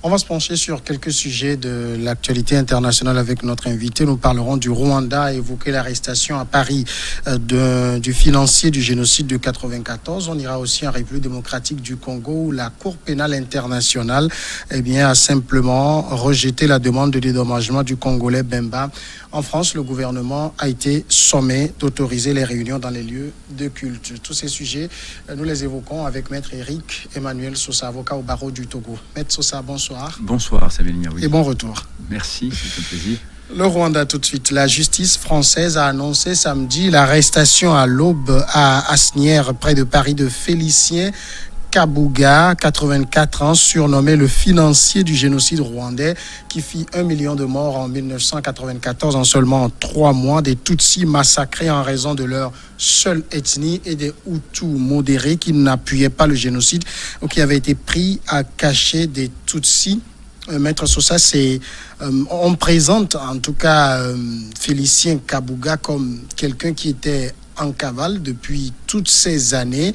On va se pencher sur quelques sujets de l'actualité internationale avec notre invité. Nous parlerons du Rwanda, évoquer l'arrestation à Paris du financier du génocide de 94. On ira aussi en République démocratique du Congo où la Cour pénale internationale a simplement rejeté la demande de dédommagement du Congolais Bemba. En France, le gouvernement a été sommé d'autoriser les réunions dans les lieux de culte. Tous ces sujets, nous les évoquons avec Maître Éric Emmanuel Sosa, avocat au barreau du Togo. Maître Sosa, bonsoir. Bonsoir, Samuel Niaoui. Et bon retour. Merci, c'est un plaisir. Le Rwanda tout de suite. La justice française a annoncé samedi l'arrestation à l'aube à Asnières, près de Paris, de Félicien Kabuga, 84 ans, surnommé le financier du génocide rwandais, qui fit 1 million de morts en 1994 en seulement 3 mois, des Tutsis massacrés en raison de leur seule ethnie et des Hutus modérés qui n'appuyaient pas le génocide ou qui avaient été pris à cacher des Tutsis. Maître Sosa, on présente en tout cas Félicien Kabuga comme quelqu'un qui était en cavale depuis toutes ces années.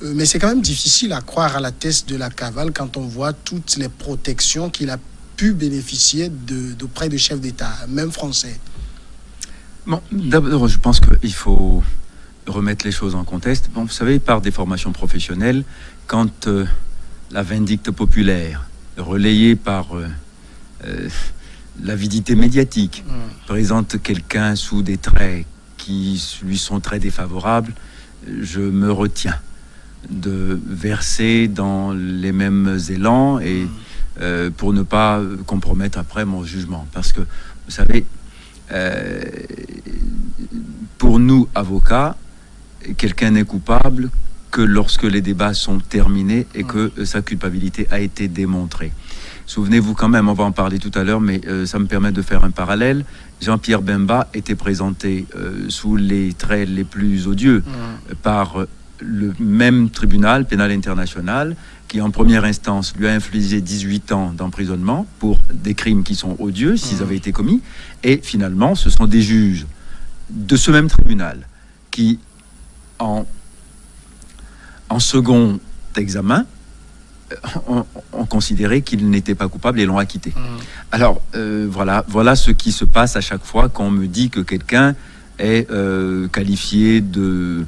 Mais c'est quand même difficile à croire à la thèse de la cavale quand on voit toutes les protections qu'il a pu bénéficier d'auprès de chefs d'État, même français. Bon, d'abord, je pense qu'il faut remettre les choses en contexte. Bon, vous savez, par des formations professionnelles, quand la vindicte populaire, relayée par l'avidité médiatique, présente quelqu'un sous des traits qui lui sont très défavorables, je me retiens de verser dans les mêmes élans et pour ne pas compromettre après mon jugement. Parce que, vous savez, pour nous, avocats, quelqu'un n'est coupable que lorsque les débats sont terminés et que sa culpabilité a été démontrée. Souvenez-vous quand même, on va en parler tout à l'heure, mais ça me permet de faire un parallèle. Jean-Pierre Bemba était présenté sous les traits les plus odieux par le même tribunal pénal international qui, en première instance, lui a infligé 18 ans d'emprisonnement pour des crimes qui sont odieux s'ils avaient été commis. Et finalement, ce sont des juges de ce même tribunal qui, en second examen, ont considéré qu'il n'était pas coupable et l'ont acquitté. Alors, voilà ce qui se passe à chaque fois qu'on me dit que quelqu'un est qualifié de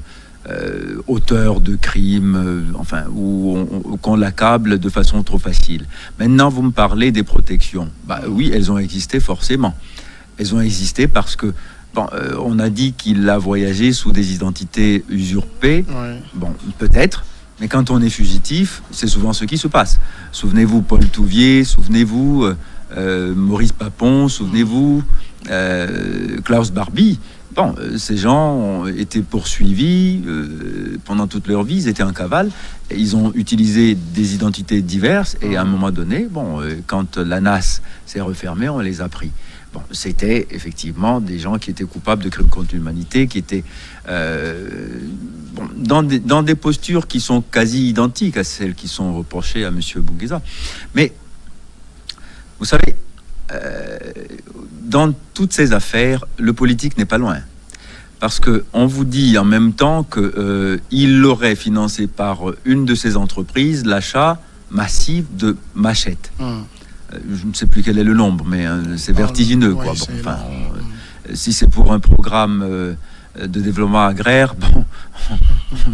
auteur de crimes, ou qu'on l'accable de façon trop facile. Maintenant, vous me parlez des protections. Oui, elles ont existé forcément. Elles ont existé parce que on a dit qu'il a voyagé sous des identités usurpées. Ouais. Bon, peut-être. Mais quand on est fugitif, c'est souvent ce qui se passe. Souvenez-vous Paul Touvier, souvenez-vous Maurice Papon, souvenez-vous Klaus Barbie. Bon, ces gens ont été poursuivis pendant toute leur vie, ils étaient en cavale, et ils ont utilisé des identités diverses, et à un moment donné, quand la NAS s'est refermée, on les a pris. Bon, c'était effectivement des gens qui étaient coupables de crimes contre l'humanité, qui étaient dans des postures qui sont quasi identiques à celles qui sont reprochées à M. Bougueza. Mais, vous savez, dans toutes ces affaires, le politique n'est pas loin. Parce qu'on vous dit en même temps qu'il aurait financé par une de ces entreprises l'achat massif de machettes. Je ne sais plus quel est le nombre, mais c'est vertigineux. Ouais, si c'est pour un programme de développement agraire,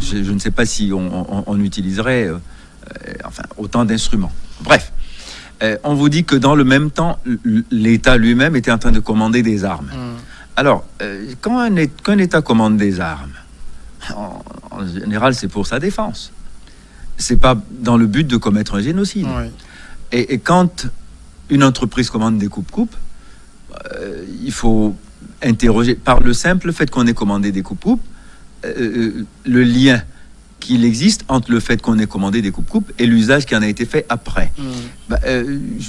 je ne sais pas si on utiliserait autant d'instruments. Bref. On vous dit que dans le même temps, l'État lui-même était en train de commander des armes. Alors, quand un État commande des armes, en général, c'est pour sa défense. C'est pas dans le but de commettre un génocide. Ouais. Et quand une entreprise commande des coupes-coupes, il faut interroger, par le simple fait qu'on ait commandé des coupes-coupes, le lien qu'il existe entre le fait qu'on ait commandé des coupes-coupes et l'usage qui en a été fait après.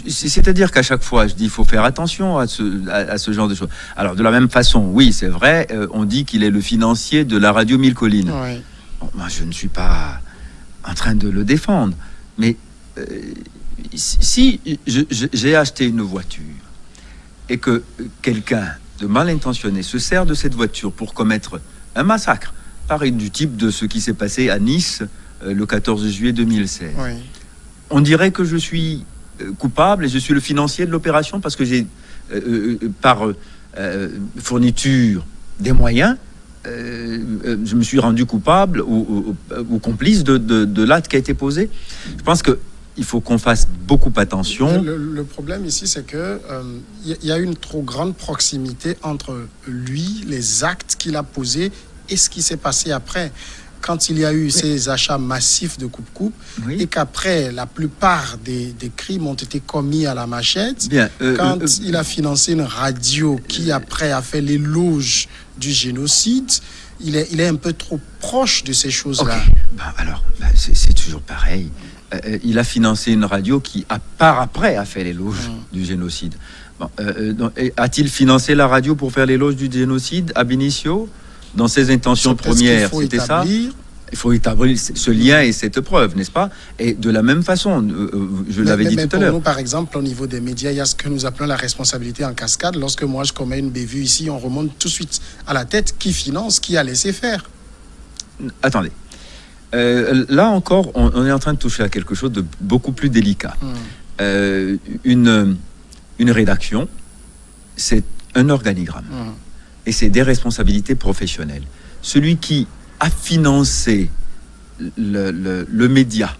C'est-à-dire qu'à chaque fois, je dis, il faut faire attention à ce genre de choses. Alors, de la même façon, oui, c'est vrai, on dit qu'il est le financier de la radio Mille Collines. Ouais. Bon, moi, je ne suis pas en train de le défendre, mais si j'ai acheté une voiture et que quelqu'un de mal intentionné se sert de cette voiture pour commettre un massacre, pareil du type de ce qui s'est passé à Nice le 14 juillet 2016. Oui. On dirait que je suis coupable et je suis le financier de l'opération parce que j'ai, par fourniture des moyens, je me suis rendu coupable ou complice de l'acte qui a été posé. Je pense qu'il faut qu'on fasse beaucoup attention. Le problème ici, c'est que y a une trop grande proximité entre lui, les actes qu'il a posés et ce qui s'est passé après. Quand il y a eu ces achats massifs de coupe-coupe, oui, et qu'après, la plupart des crimes ont été commis à la machette, bien, quand il a financé une radio qui, après, a fait l'éloge du génocide, il est un peu trop proche de ces choses-là. Okay. C'est toujours pareil. Il a financé une radio qui, après, a fait l'éloge du génocide. A-t-il financé la radio pour faire l'éloge du génocide ab initio? Dans ses intentions premières, c'était ça. Il faut établir ce lien et cette preuve, n'est-ce pas? Et de la même façon, je l'avais dit tout à l'heure. Nous, par exemple, au niveau des médias, il y a ce que nous appelons la responsabilité en cascade. Lorsque moi, je commets une bévue ici, on remonte tout de suite à la tête qui finance, qui a laissé faire. Attendez. Là encore, on est en train de toucher à quelque chose de beaucoup plus délicat. Une rédaction, c'est un organigramme. Et c'est des responsabilités professionnelles. Celui qui a financé le média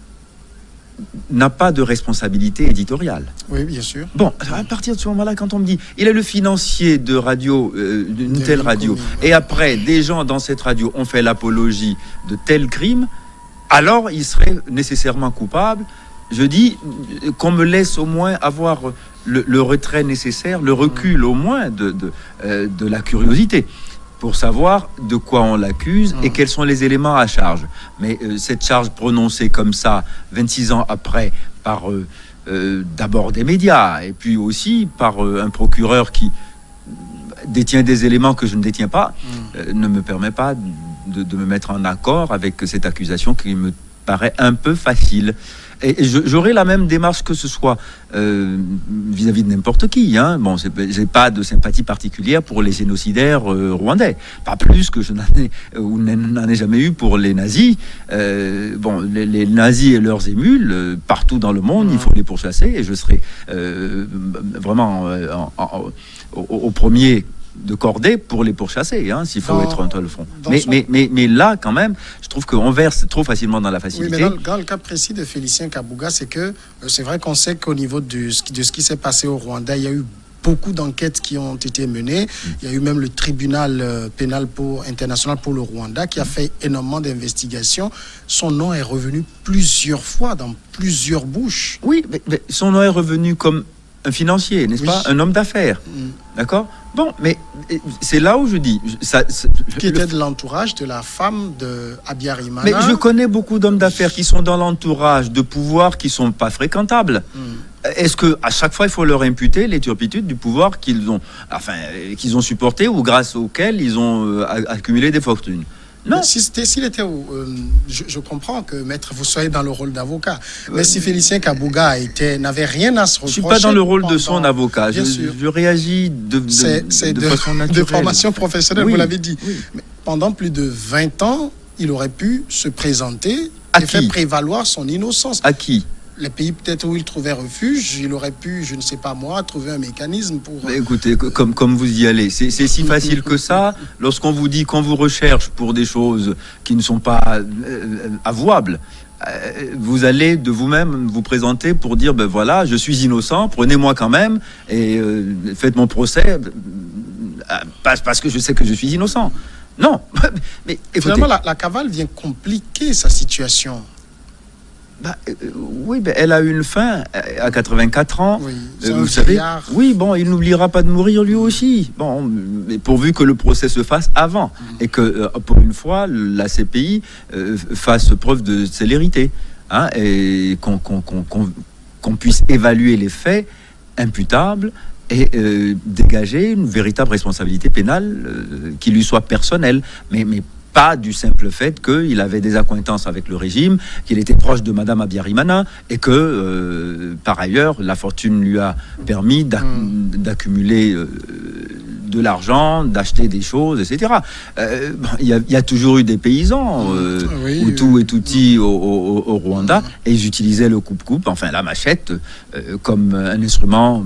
n'a pas de responsabilité éditoriale. Oui, bien sûr. Bon, à partir de ce moment-là, quand on me dit il est le financier de radio, d'une telle radio, et après, des gens dans cette radio ont fait l'apologie de tel crime, alors il serait nécessairement coupable. Je dis qu'on me laisse au moins avoir le retrait nécessaire, le recul au moins de la curiosité pour savoir de quoi on l'accuse et quels sont les éléments à charge. Mais cette charge prononcée comme ça, 26 ans après, par d'abord des médias et puis aussi par un procureur qui détient des éléments que je ne détiens pas, ne me permet pas de me mettre en accord avec cette accusation qui me paraît un peu facile. Et j'aurais la même démarche que ce soit vis-à-vis de n'importe qui. Hein. Bon, j'ai pas de sympathie particulière pour les génocidaires rwandais, pas plus que je n'en ai jamais eu pour les nazis. Bon, les nazis et leurs émules partout dans le monde, il faut les pourchasser. Et je serai vraiment au premier de cordée pour les pourchasser, hein, s'il faut être entre le front. Mais là, quand même, je trouve qu'on verse trop facilement dans la facilité. Oui, mais dans le cas précis de Félicien Kabuga, c'est que c'est vrai qu'on sait qu'au niveau de ce qui s'est passé au Rwanda, il y a eu beaucoup d'enquêtes qui ont été menées. Il y a eu même le tribunal pénal international pour le Rwanda qui a fait énormément d'investigations. Son nom est revenu plusieurs fois dans plusieurs bouches. Oui, mais son nom est revenu comme un financier, n'est-ce pas? Un homme d'affaires. D'accord? Bon, mais c'est là où je dis... qui était de l'entourage de la femme de Habyarimana. Mais je connais beaucoup d'hommes d'affaires qui sont dans l'entourage de pouvoirs qui ne sont pas fréquentables. Est-ce qu'à chaque fois, il faut leur imputer les turpitudes du pouvoir qu'ils ont supporté ou grâce auquel ils ont accumulé des fortunes? Non. S'il était je comprends que, maître, vous soyez dans le rôle d'avocat. Mais si Félicien Kabuga n'avait rien à se reprocher... Je ne suis pas dans le rôle de son avocat. Je réagis de façon naturelle. De formation professionnelle, oui, vous l'avez dit. Oui. Mais pendant plus de 20 ans, il aurait pu se présenter et faire prévaloir son innocence. À qui? Les pays peut-être où il trouvait refuge, il aurait pu, je ne sais pas moi, trouver un mécanisme pour... Mais écoutez, comme vous y allez, c'est si facile que ça. Lorsqu'on vous dit qu'on vous recherche pour des choses qui ne sont pas avouables, vous allez de vous-même vous présenter pour dire, ben voilà, je suis innocent, prenez-moi quand même et faites mon procès, parce que je sais que je suis innocent. Non, mais écoutez, finalement, la cavale vient compliquer sa situation. Oui, elle a eu une fin à 84 ans. Oui, vous savez. Oui, bon, il n'oubliera pas de mourir lui aussi. Bon, mais pourvu que le procès se fasse avant et que, pour une fois, la CPI fasse preuve de célérité, hein, et qu'on puisse évaluer les faits imputables et dégager une véritable responsabilité pénale qui lui soit personnelle, mais pas du simple fait qu'il avait des accointances avec le régime, qu'il était proche de Madame Habyarimana et que, par ailleurs, la fortune lui a permis d'accumuler de l'argent, d'acheter des choses, etc. Il y a toujours eu des paysans, Hutus et Tutsis au Rwanda, et ils utilisaient le coupe-coupe, enfin la machette, comme un instrument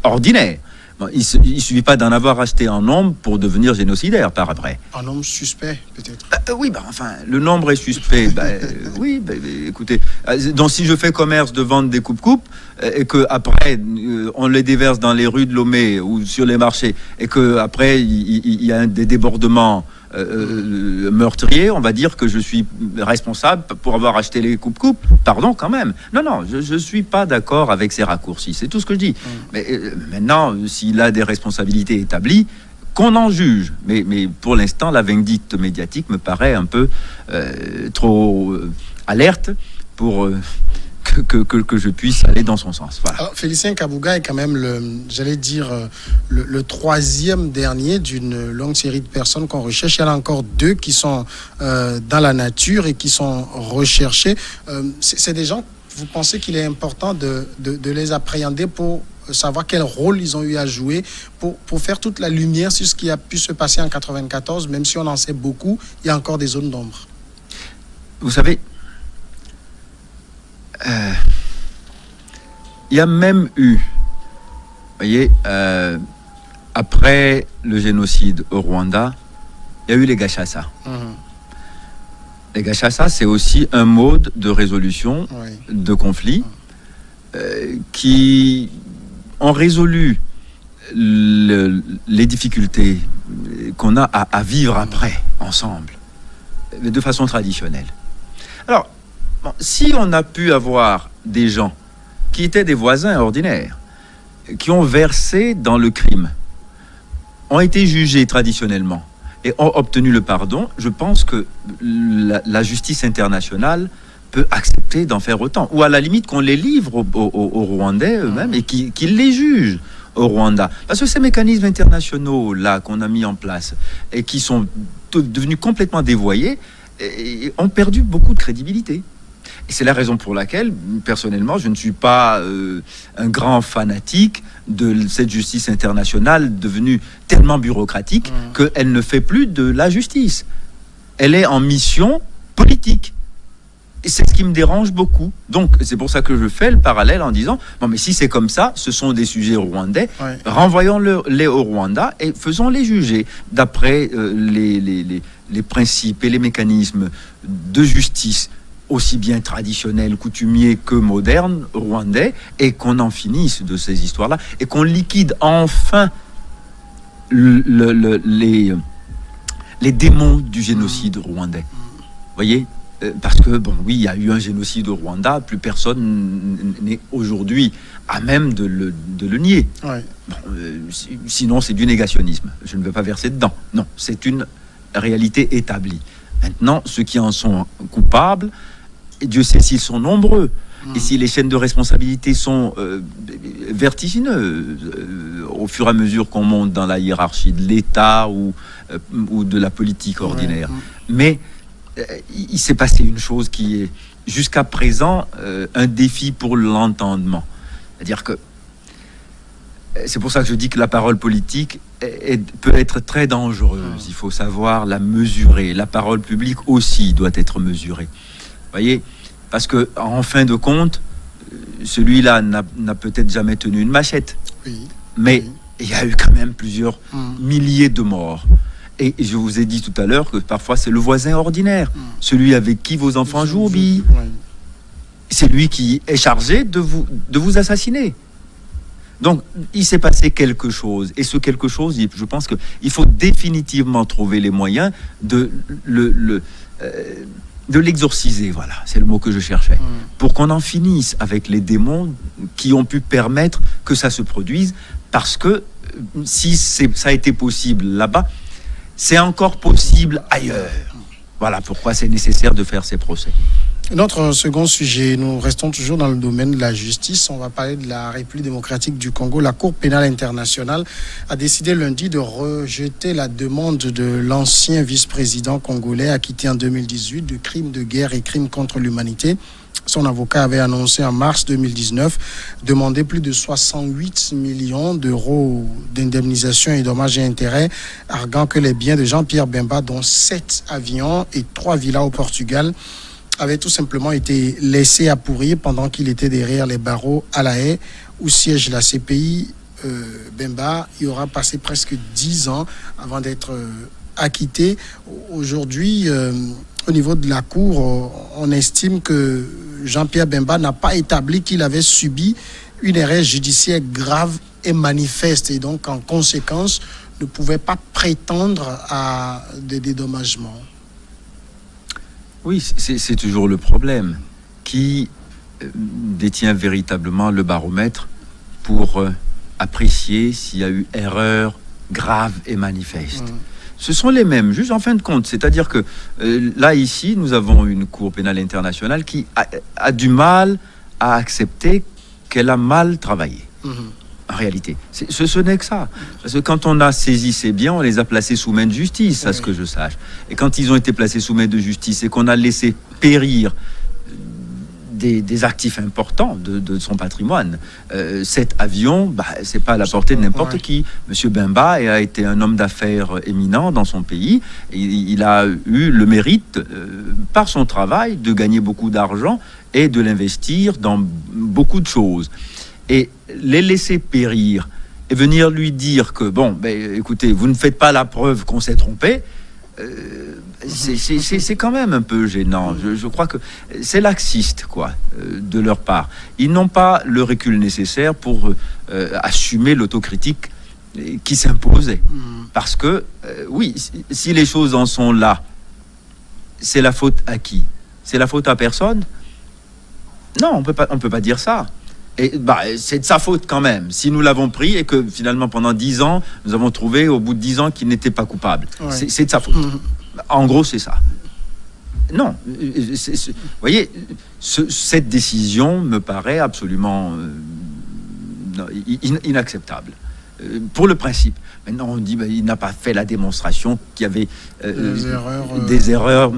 ordinaire. Bon, il ne suffit pas d'en avoir acheté en nombre pour devenir génocidaire par après. Un nombre suspect, peut-être. Oui, enfin, le nombre est suspect. Écoutez, donc si je fais commerce de vendre des coupes-coupes et que après on les déverse dans les rues de Lomé ou sur les marchés et que après il y a des débordements meurtriers, on va dire que je suis responsable pour avoir acheté les coupes-coupes. Pardon, quand même. Non, je suis pas d'accord avec ces raccourcis. C'est tout ce que je dis. Mais maintenant, s'il a des responsabilités établies, qu'on en juge. Mais pour l'instant, la vindicte médiatique me paraît un peu trop alerte pour que je puisse aller dans son sens. Voilà. Alors, Félicien Kabuga est quand même le troisième dernier d'une longue série de personnes qu'on recherche. Il y en a encore 2 qui sont dans la nature et qui sont recherchés. C'est des gens, vous pensez qu'il est important de les appréhender pour savoir quel rôle ils ont eu à jouer pour faire toute la lumière sur ce qui a pu se passer en 94, même si on en sait beaucoup, il y a encore des zones d'ombre. Vous savez, il y a même eu, vous voyez, après le génocide au Rwanda, il y a eu les Gachasa. Les Gachasa, c'est aussi un mode de résolution de conflits qui ont résolu les difficultés qu'on a à vivre après, ensemble, mais de façon traditionnelle. Alors, bon, si on a pu avoir des gens qui étaient des voisins ordinaires, qui ont versé dans le crime, ont été jugés traditionnellement et ont obtenu le pardon, je pense que la justice internationale peut accepter d'en faire autant. Ou à la limite qu'on les livre aux Rwandais eux-mêmes et qu'ils les jugent au Rwanda. Parce que ces mécanismes internationaux-là qu'on a mis en place et qui sont devenus complètement dévoyés ont perdu beaucoup de crédibilité. Et c'est la raison pour laquelle, personnellement, je ne suis pas un grand fanatique de cette justice internationale devenue tellement bureaucratique qu'elle ne fait plus de la justice. Elle est en mission politique. Et c'est ce qui me dérange beaucoup. Donc, c'est pour ça que je fais le parallèle en disant, bon, mais si c'est comme ça, ce sont des sujets rwandais, renvoyons-les au Rwanda et faisons-les juger d'après les principes et les mécanismes de justice, aussi bien traditionnels, coutumiers que modernes, rwandais, et qu'on en finisse de ces histoires-là, et qu'on liquide enfin les démons du génocide rwandais. Vous voyez ? Parce que, bon, oui, il y a eu un génocide au Rwanda, plus personne n'est aujourd'hui à même de le nier. Bon, sinon, c'est du négationnisme. Je ne veux pas verser dedans. Non, c'est une réalité établie. Maintenant, ceux qui en sont coupables, Dieu sait s'ils sont nombreux, et si les chaînes de responsabilité sont vertigineuses, au fur et à mesure qu'on monte dans la hiérarchie de l'État ou de la politique ordinaire. Mais il s'est passé une chose qui est jusqu'à présent un défi pour l'entendement. C'est-à-dire que c'est pour ça que je dis que la parole politique peut être très dangereuse. Il faut savoir la mesurer. La parole publique aussi doit être mesurée. Vous voyez, parce que en fin de compte, celui-là n'a peut-être jamais tenu une machette, mais il y a eu quand même plusieurs milliers de morts. Et je vous ai dit tout à l'heure que parfois c'est le voisin ordinaire, celui avec qui vos enfants jouent aux billes. C'est lui qui est chargé de vous assassiner. Donc, il s'est passé quelque chose. Et ce quelque chose, je pense qu'il faut définitivement trouver les moyens de l'exorciser. Voilà, c'est le mot que je cherchais. Pour qu'on en finisse avec les démons qui ont pu permettre que ça se produise. Parce que si ça a été possible là-bas, c'est encore possible ailleurs. Voilà pourquoi c'est nécessaire de faire ces procès. Notre second sujet, nous restons toujours dans le domaine de la justice. On va parler de la République démocratique du Congo. La Cour pénale internationale a décidé lundi de rejeter la demande de l'ancien vice-président congolais acquitté en 2018 de crimes de guerre et crimes contre l'humanité Son avocat avait annoncé en mars 2019 demander plus de 68 millions d'euros d'indemnisation et dommages et intérêts, arguant que les biens de Jean-Pierre Bemba, dont 7 avions et 3 villas au Portugal, avaient tout simplement été laissés à pourrir pendant qu'il était derrière les barreaux à La Haye, où siège la CPI. Bemba y aura passé presque 10 ans avant d'être acquitté. Aujourd'hui, au niveau de la Cour, on estime que Jean-Pierre Bemba n'a pas établi qu'il avait subi une erreur judiciaire grave et manifeste, et donc en conséquence ne pouvait pas prétendre à des dédommagements. Oui, c'est toujours le problème. Qui détient véritablement le baromètre pour apprécier s'il y a eu erreur grave et manifeste? Ce sont les mêmes juges en fin de compte. C'est-à-dire que là, ici, nous avons une Cour pénale internationale qui a du mal à accepter qu'elle a mal travaillé. En réalité, ce n'est que ça. Parce que quand on a saisi ces biens, on les a placés sous main de justice, à ce que je sache. Et quand ils ont été placés sous main de justice et qu'on a laissé périr des actifs importants de son patrimoine. Cet avion, c'est pas à la portée de n'importe qui. Monsieur Bemba a été un homme d'affaires éminent dans son pays. Et il a eu le mérite, par son travail, de gagner beaucoup d'argent et de l'investir dans beaucoup de choses. Et les laisser périr et venir lui dire que, écoutez, vous ne faites pas la preuve qu'on s'est trompé, c'est quand même un peu gênant. Je crois que c'est laxiste, de leur part. Ils n'ont pas le recul nécessaire pour assumer l'autocritique qui s'imposait. Parce que, oui, si les choses en sont là, c'est la faute à qui? C'est la faute à personne? Non, on peut pas dire ça. Et c'est de sa faute quand même, si nous l'avons pris et que finalement pendant 10 ans, nous avons trouvé au bout de 10 ans qu'il n'était pas coupable. Ouais. C'est de sa faute. En gros, c'est ça. Non, vous voyez, cette décision me paraît absolument inacceptable. Pour le principe. Maintenant, on dit il n'a pas fait la démonstration qu'il y avait des erreurs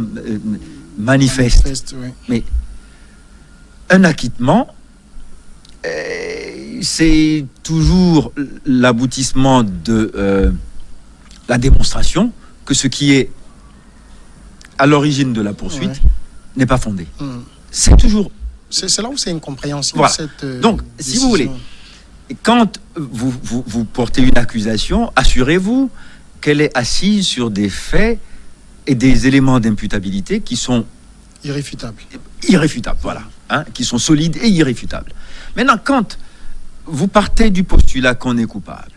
manifestes. Oui. Mais un acquittement, c'est toujours l'aboutissement de la démonstration que ce qui est à l'origine de la poursuite n'est pas fondé. C'est toujours... C'est là où c'est incompréhensible. Voilà. Donc, décision. Si vous voulez, quand vous portez une accusation, assurez-vous qu'elle est assise sur des faits et des éléments d'imputabilité qui sont... Irréfutables, voilà. Qui sont solides et irréfutables. Maintenant, quand vous partez du postulat qu'on est coupable,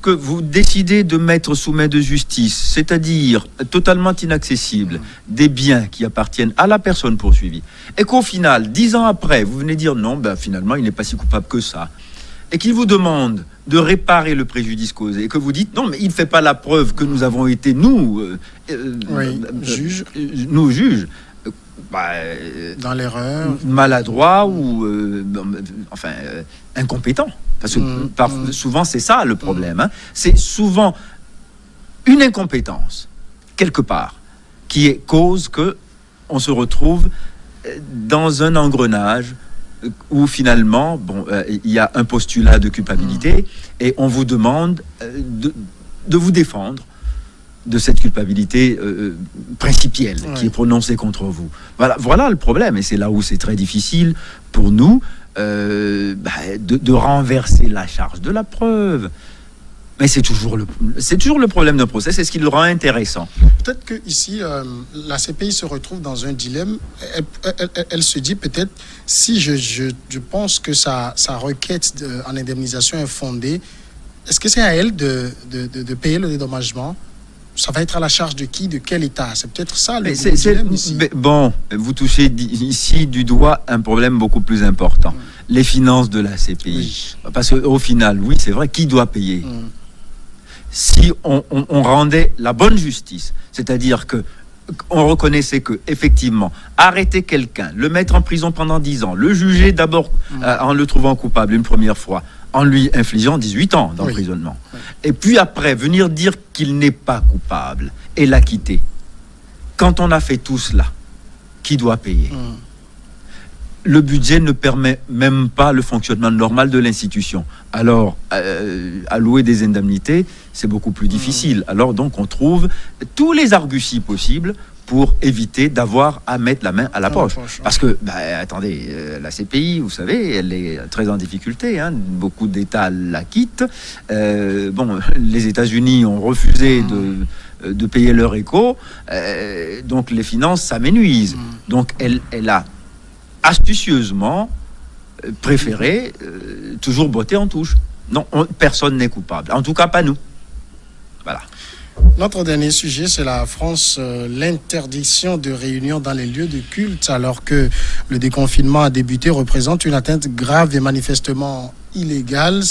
que vous décidez de mettre sous main de justice, c'est-à-dire totalement inaccessible, des biens qui appartiennent à la personne poursuivie, et qu'au final, 10 ans après, vous venez dire non, finalement, il n'est pas si coupable que ça, et qu'il vous demande de réparer le préjudice causé, et que vous dites non, mais il ne fait pas la preuve que nous avons été, juges, dans l'erreur, maladroit ou incompétent, parce que souvent c'est ça le problème. C'est souvent une incompétence quelque part qui est cause que on se retrouve dans un engrenage où finalement il y a un postulat de culpabilité et on vous demande de vous défendre de cette culpabilité principielle qui est prononcée contre vous. Voilà le problème, et c'est là où c'est très difficile pour nous de renverser la charge de la preuve. Mais c'est toujours le problème d'un procès, c'est ce qui le rend intéressant. Peut-être que ici, la CPI se retrouve dans un dilemme. Elle se dit peut-être, si je pense que sa requête en indemnisation est fondée, est-ce que c'est à elle de payer le dédommagement? Ça va être à la charge de qui, de quel État? C'est peut-être ça le dilemme ici. Vous touchez ici du doigt un problème beaucoup plus important. Les finances de la CPI. Oui. Parce qu'au final, oui, c'est vrai, qui doit payer? Si on rendait la bonne justice, c'est-à-dire que on reconnaissait que, effectivement, arrêter quelqu'un, le mettre en prison pendant 10 ans, le juger d'abord en le trouvant coupable une première fois, en lui infligeant 18 ans d'emprisonnement. Oui. Et puis après, venir dire qu'il n'est pas coupable et l'acquitter. Quand on a fait tout cela, qui doit payer? le budget ne permet même pas le fonctionnement normal de l'institution. Alors, allouer des indemnités, c'est beaucoup plus difficile. Alors donc, on trouve tous les arguties possibles pour éviter d'avoir à mettre la main à la poche. Parce que, attendez, la CPI, vous savez, elle est très en difficulté. Beaucoup d'États la quittent. Les États-Unis ont refusé de payer leur écho. Donc, les finances s'amenuisent. Donc, elle a astucieusement préféré toujours botter en touche. Non, personne n'est coupable. En tout cas, pas nous. Voilà. Notre dernier sujet, c'est la France, l'interdiction de réunion dans les lieux de culte, alors que le déconfinement a débuté, représente une atteinte grave et manifestement illégale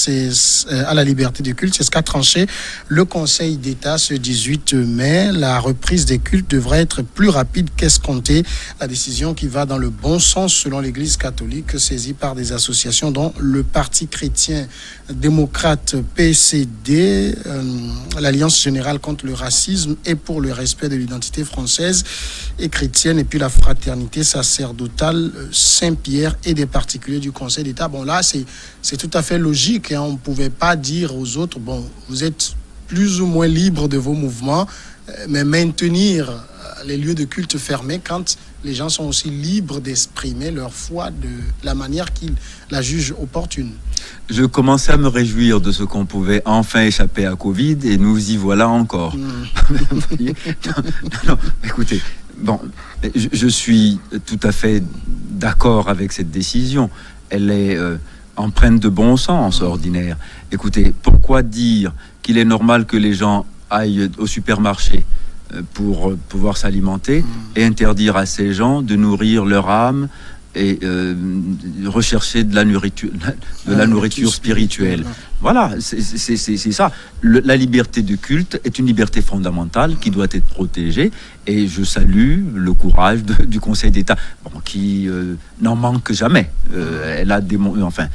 à la liberté de culte. C'est ce qu'a tranché le Conseil d'État ce 18 mai. La reprise des cultes devrait être plus rapide qu'escompté. La décision qui va dans le bon sens selon l'Église catholique, saisie par des associations dont le Parti chrétien démocrate PCD, l'Alliance générale contre le racisme et pour le respect de l'identité française et chrétienne, et puis la fraternité sacerdotale Saint-Pierre et des particuliers du Conseil d'État. Bon, là, c'est tout à fait logique. On ne pouvait pas dire aux autres, vous êtes plus ou moins libres de vos mouvements, mais maintenir les lieux de culte fermés quand les gens sont aussi libres d'exprimer leur foi de la manière qu'ils la jugent opportune. Je commençais à me réjouir de ce qu'on pouvait enfin échapper à Covid, et nous y voilà encore. Non, écoutez, je suis tout à fait d'accord avec cette décision. Elle est empreinte de bon sens ordinaire. Écoutez, pourquoi dire qu'il est normal que les gens aillent au supermarché pour pouvoir s'alimenter et interdire à ces gens de nourrir leur âme et rechercher de la nourriture spirituelle. Voilà, c'est ça. La liberté de culte est une liberté fondamentale qui doit être protégée, et je salue le courage du Conseil d'État, qui n'en manque jamais.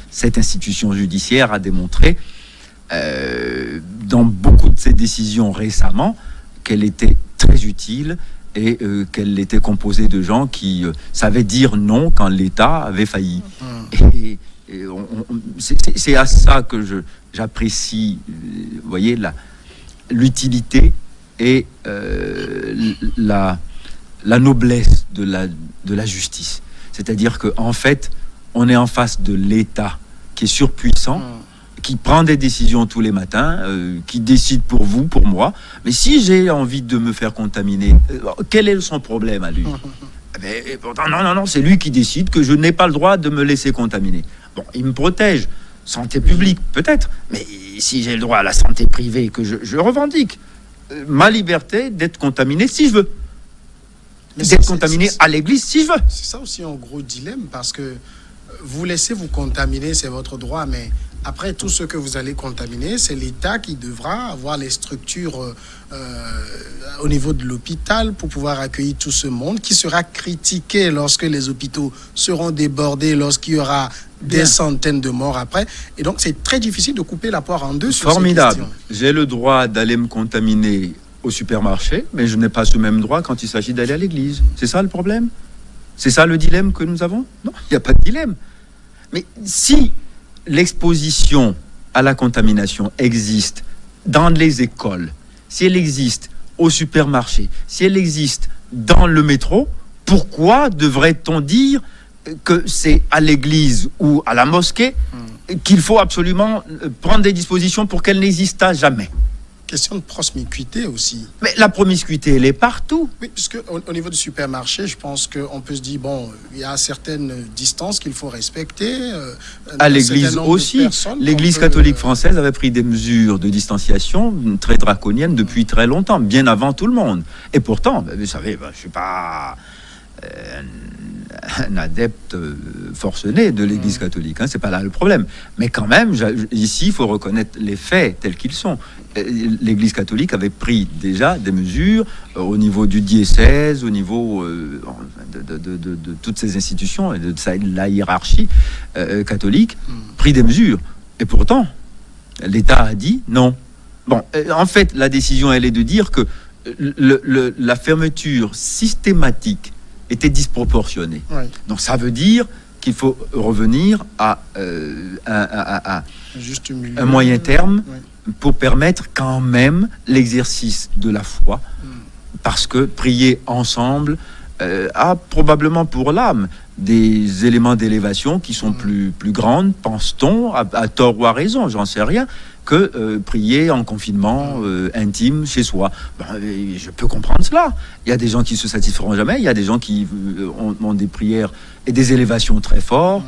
Cette institution judiciaire a démontré dans beaucoup de ses décisions récemment qu'elle était très utile, et qu'elle était composée de gens qui savaient dire non quand l'État avait failli. Et c'est à ça que j'apprécie, vous voyez, l'utilité et la noblesse de la justice. C'est-à-dire qu'en fait, on est en face de l'État qui est surpuissant, qui prend des décisions tous les matins, qui décide pour vous, pour moi. Mais si j'ai envie de me faire contaminer, quel est son problème à lui ? Mais pourtant, non, c'est lui qui décide que je n'ai pas le droit de me laisser contaminer. Bon, il me protège. Santé publique, peut-être. Mais si j'ai le droit à la santé privée, que je revendique ma liberté d'être contaminé si je veux. D'être contaminé à l'église si je veux. C'est ça aussi un gros dilemme, parce que vous laissez vous contaminer, c'est votre droit, mais après, tout ce que vous allez contaminer, c'est l'État qui devra avoir les structures au niveau de l'hôpital pour pouvoir accueillir tout ce monde, qui sera critiqué lorsque les hôpitaux seront débordés, lorsqu'il y aura des centaines de morts après. Et donc, c'est très difficile de couper la poire en deux sur ces questions. J'ai le droit d'aller me contaminer au supermarché, mais je n'ai pas ce même droit quand il s'agit d'aller à l'église. C'est ça le problème ? C'est ça le dilemme que nous avons ? Non, il n'y a pas de dilemme. Mais si l'exposition à la contamination existe dans les écoles, si elle existe au supermarché, si elle existe dans le métro, pourquoi devrait-on dire que c'est à l'église ou à la mosquée qu'il faut absolument prendre des dispositions pour qu'elle n'existe jamais ? Question de promiscuité aussi. Mais la promiscuité, elle est partout. Oui, puisque au niveau du supermarché, je pense qu'on peut se dire, il y a certaines distances qu'il faut respecter. À l'église aussi. L'église catholique française avait pris des mesures de distanciation très draconiennes depuis très longtemps, bien avant tout le monde. Et pourtant, vous savez, je ne suis pas un adepte forcené de l'église catholique, c'est pas là le problème. Mais quand même, ici, il faut reconnaître les faits tels qu'ils sont. L'église catholique avait pris déjà des mesures au niveau du diocèse, au niveau de toutes ces institutions et de la hiérarchie catholique, pris des mesures. Et pourtant, l'État a dit non. Bon, en fait, la décision, elle est de dire que la fermeture systématique était disproportionnée. Oui. Donc ça veut dire qu'il faut revenir à Juste milieu. un moyen terme Oui. pour permettre quand même l'exercice de la foi. Parce que prier ensemble a probablement pour l'âme des éléments d'élévation qui sont plus grandes, pense-t-on, à tort ou à raison, j'en sais rien, que prier en confinement intime chez soi. Je peux comprendre cela. Il y a des gens qui se satisferont jamais, il y a des gens qui ont des prières et des élévations très fortes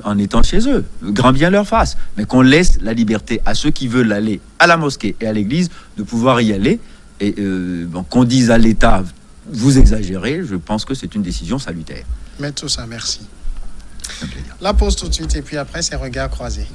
en étant chez eux. Grand bien leur fasse. Mais qu'on laisse la liberté à ceux qui veulent aller à la mosquée et à l'église de pouvoir y aller. Et qu'on dise à l'État, vous exagérez, je pense que c'est une décision salutaire. Maître Sosa, merci. La pause tout de suite et puis après, c'est regards croisés.